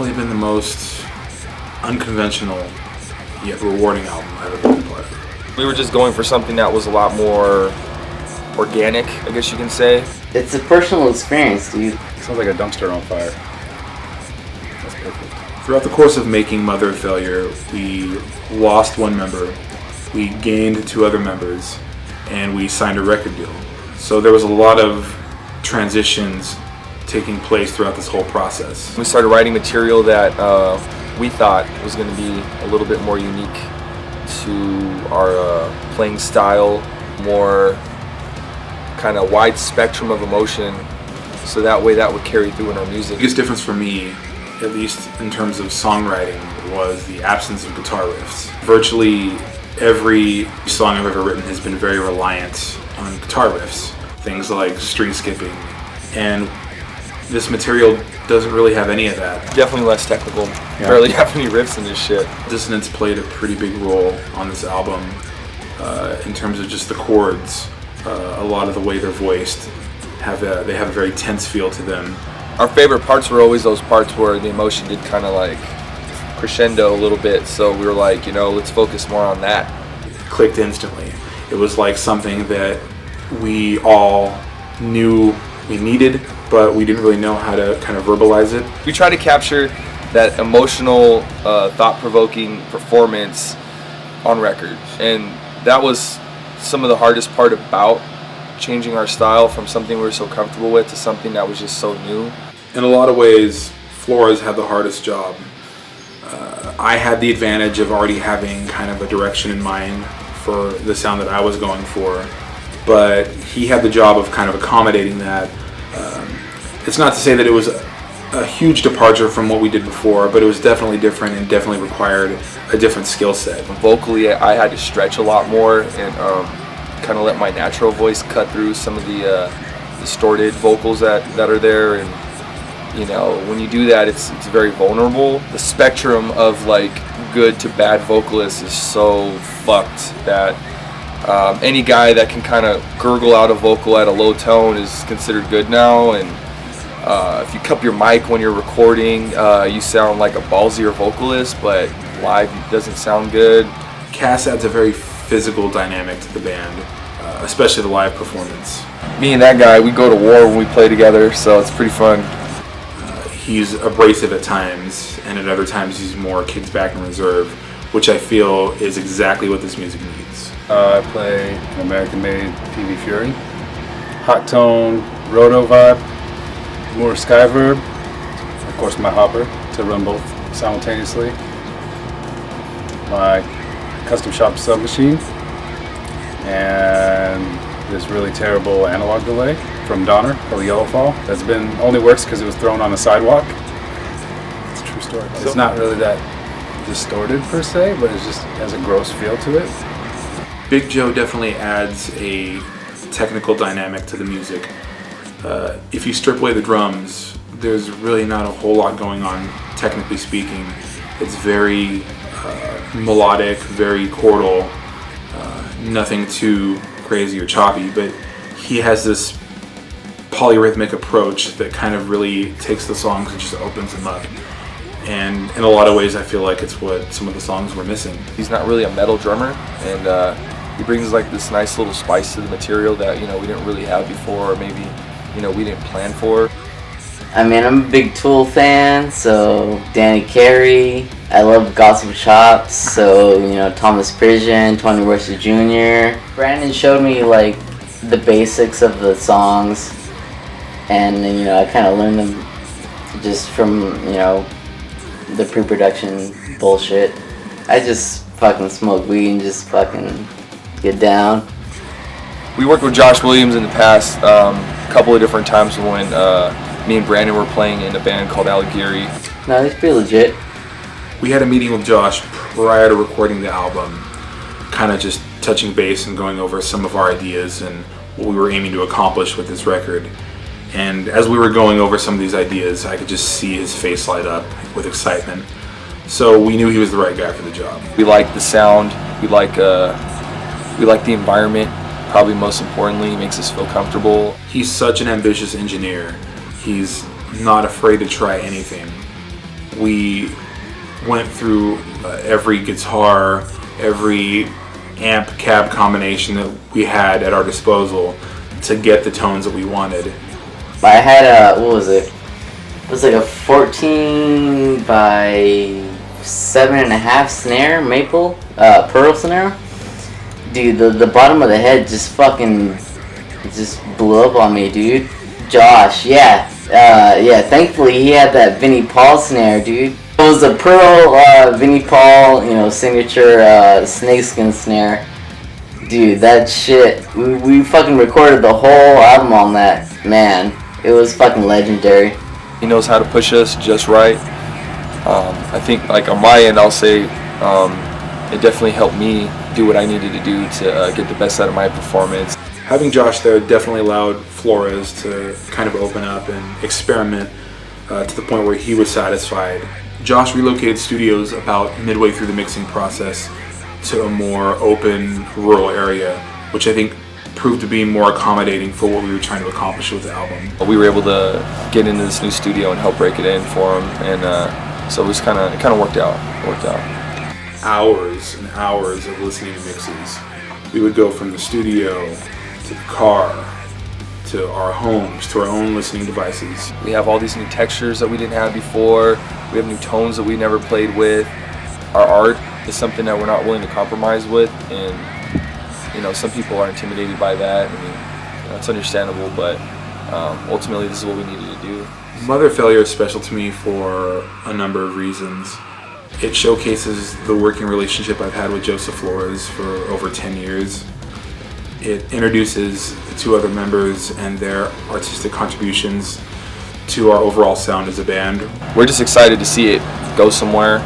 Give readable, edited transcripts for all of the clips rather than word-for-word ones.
definitely been the most unconventional yet rewarding album I've ever been a part of. We were just going for something that was a lot more organic, I guess you can say. It's a personal experience, dude. Sounds like a dumpster on fire. That's perfect. Throughout the course of making Mother of Failure, we lost one member, we gained 2 other members, and we signed a record deal. So there was a lot of transitions taking place throughout this whole process. We started writing material that we thought was going to be a little bit more unique to our playing style, more kind of wide spectrum of emotion, so that way that would carry through in our music. The biggest difference for me, at least in terms of songwriting, was the absence of guitar riffs. Virtually every song I've ever written has been very reliant on guitar riffs, things like string skipping, and this material doesn't really have any of that. Definitely less technical. Yeah. Barely have any riffs in this shit. Dissonance played a pretty big role on this album in terms of just the chords. A lot of the way they're voiced they have a very tense feel to them. Our favorite parts were always those parts where the emotion did kind of like crescendo a little bit, so we were like, let's focus more on that. It clicked instantly. It was like something that we all knew we needed, but we didn't really know how to kind of verbalize it. We tried to capture that emotional, thought-provoking performance on record, and that was some of the hardest part about changing our style from something we were so comfortable with to something that was just so new. In a lot of ways, FLORES had the hardest job. I had the advantage of already having kind of a direction in mind for the sound that I was going for, but he had the job of kind of accommodating that. It's not to say that it was a huge departure from what we did before, but it was definitely different and definitely required a different skill set. Vocally, I had to stretch a lot more and kind of let my natural voice cut through some of the distorted vocals that are there, and when you do that, it's very vulnerable. The spectrum of like good to bad vocalists is so fucked that any guy that can kind of gurgle out a vocal at a low tone is considered good now, and if you cup your mic when you're recording, you sound like a ballsier vocalist, but live it doesn't sound good. Cass adds a very physical dynamic to the band, especially the live performance. Me and that guy, we go to war when we play together, so it's pretty fun. He's abrasive at times, and at other times he's more kicked back and reserved, which I feel is exactly what this music needs. I play an American-made PV Fury, hot tone, roto vibe, more skyverb, of course my hopper to run both simultaneously, my custom shop submachine, and this really terrible analog delay from Donner called Yellowfall that's only works because it was thrown on a sidewalk. It's a true story. It's not really that distorted per se, but it just has a gross feel to it. Big Joe definitely adds a technical dynamic to the music. If you strip away the drums, there's really not a whole lot going on, technically speaking. It's very melodic, very chordal, nothing too crazy or choppy, but he has this polyrhythmic approach that kind of really takes the songs and just opens them up. And in a lot of ways, I feel like it's what some of the songs were missing. He's not really a metal drummer, and he brings like this nice little spice to the material that we didn't really have before, or maybe we didn't plan for. I mean, I'm a big Tool fan, so Danny Carey. I love Gospel Chops, so Thomas Pridgen, Tony Royce Jr. Brandon showed me like the basics of the songs, and I kind of learned them just from the pre-production bullshit. I just fucking smoke weed and just fucking get down. We worked with Josh Williams in the past a couple of different times when me and Brandon were playing in a band called Allegheny. No, he's pretty legit. We had a meeting with Josh prior to recording the album, kind of just touching base and going over some of our ideas and what we were aiming to accomplish with this record. And as we were going over some of these ideas, I could just see his face light up with excitement. So we knew he was the right guy for the job. We like the sound, we like the environment. Probably most importantly, he makes us feel comfortable. He's such an ambitious engineer. He's not afraid to try anything. we went through every guitar, every amp cab combination that we had at our disposal to get the tones that we wanted. I had a, what was it? It was like a 14 by 7.5 snare, maple, pearl snare. Dude, the bottom of the head just fucking just blew up on me, dude. Josh, yeah, thankfully he had that Vinnie Paul snare, dude. It was a pearl Vinnie Paul, signature snakeskin snare. Dude, that shit, we fucking recorded the whole album on that, man. It was fucking legendary. He knows how to push us just right. I think, like, on my end, I'll say it definitely helped me do what I needed to do to get the best out of my performance. Having Josh there definitely allowed FLORES to kind of open up and experiment to the point where he was satisfied. Josh relocated studios about midway through the mixing process to a more open, rural area, which I think proved to be more accommodating for what we were trying to accomplish with the album. We were able to get into this new studio and help break it in for him, and so it kind of worked out. Hours and hours of listening to mixes. We would go from the studio to the car to our homes, to our own listening devices. We have all these new textures that we didn't have before. We have new tones that we never played with. Our art is something that we're not willing to compromise with, and some people are intimidated by that. I mean, it's understandable, but ultimately this is what we needed to do. Mother Failure is special to me for a number of reasons. It showcases the working relationship I've had with Joseph FLORES for over 10 years. It introduces the two other members and their artistic contributions to our overall sound as a band. We're just excited to see it go somewhere,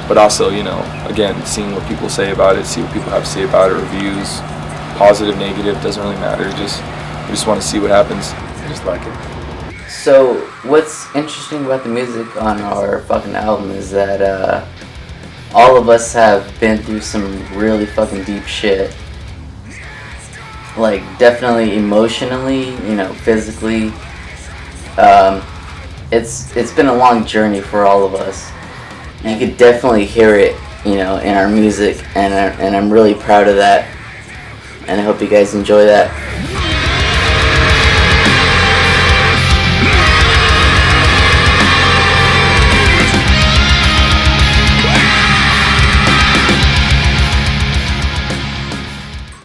but also, again, seeing what people say about it, see what people have to say about it, reviews, positive, negative, doesn't really matter. We just want to see what happens. I just like it. So, what's interesting about the music on our fucking album is that all of us have been through some really fucking deep shit. Like, definitely emotionally, physically. It's been a long journey for all of us. You could definitely hear it, in our music, and I'm really proud of that. And I hope you guys enjoy that.